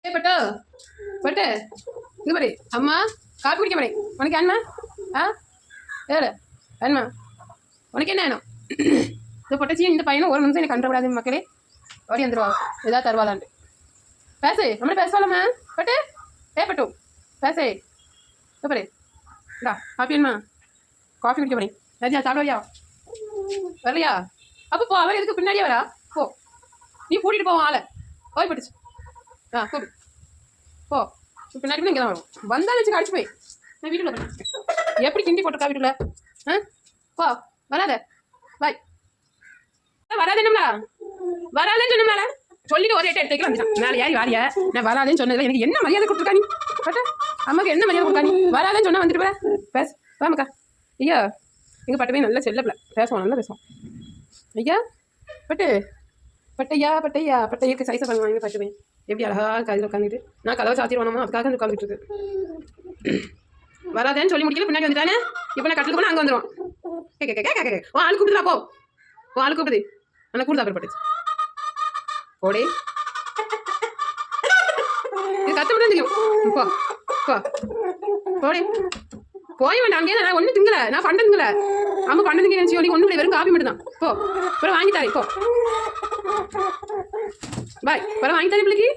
பட்டு பட்டு இது பாரு அம்மா காப்பி குடிக்க போறேன். உனக்கு அண்ணா வேறு வேணுமா? உனக்கு என்ன வேணும்? இந்த பொட்டச்சியும் இந்த பையனும் ஒரு நிமிஷம் எனக்கு கண்டுவிடாது மக்களே. ஓடி வந்துடுவா ஏதாவது தருவாளான்ட்டு. பேசு நம்மளே பேசுவாளம்மா. பட்டு பட்டு பேசு பாரு. இந்தா காப்பி வேணுமா? காஃபி குடிக்க போறேன். ராஜா சாப்பிடுவியா? வரலையா? அப்போ போ. அவர் எதுக்கு பின்னாடியே வரா? போ, நீ கூட்டிகிட்டு போவோம் ஆளை. போய் பட்டுச்சு கூப்பிடு போ. பின்னாடி கூட இங்கே தான் வரும். வந்தாலும் வச்சு கடிச்சு போய் நான் வீட்டுக்குள்ள போய் எப்படி கிண்டி போட்டுருக்கா வீட்டுக்குள்ள. போ வராத பாய். வராதுன்னும்ல வராதுன்னு சொன்னோம்னால சொல்லிட்டு ஒரே எடுத்து வைக்கலாம் வந்துட்டான். மேலே ஏறி வாரியா நான் வராதுன்னு சொன்னதில்ல. எனக்கு என்ன மரியாதை கொடுத்துருக்கா நீ? பட்டு அம்மாக்கு என்ன மரியாதை கொடுக்கா நீ? வராதுன்னு சொன்னா வந்துட்டு போற. பேச வாமக்கா. ஐயா எங்கள் பட்டு போய் நல்லா செல்லப்பில்ல பேசுவோம், நல்லா பேசுவோம். ஐயா பட்டு பட்டையா பட்டையா பட்டையருக்கு சைஸை பண்ணுவாங்க. பட்டு போய் எப்படி அழகா கதையில் உட்காந்துட்டு நான் கதவை சாத்திடுவானோ அதுக்காக உட்காந்துட்டு இருக்கு. வராதேன்னு சொல்லி முடிக்கல. பின்னாடி வந்துட்டானே. இப்போ நான் கட்டில் போனால் அங்கே வந்துடுவான். கேட்க ஓ ஆள் கூப்பிடுதா? போ ஓ ஆள் கூப்பிடுது. ஆனால் கூடுதா பட்டுச்சு போடே. இது கத்த மட்டும் தெரியும். போ போ போடே போய் வேண்டாம். அங்கேயே நான் ஒன்றும் திங்கலை. நான் பண்டம் திங்கலை. அம்மா பண்டம் திங்க நினச்சி சொல்லி ஒன்றும் வெறும் காப்பி மட்டும் தான். போ அப்புறம் வாங்கி தாரே. போ பாய். அப்புறம் வாங்கி தாரே பிள்ளைக்கு.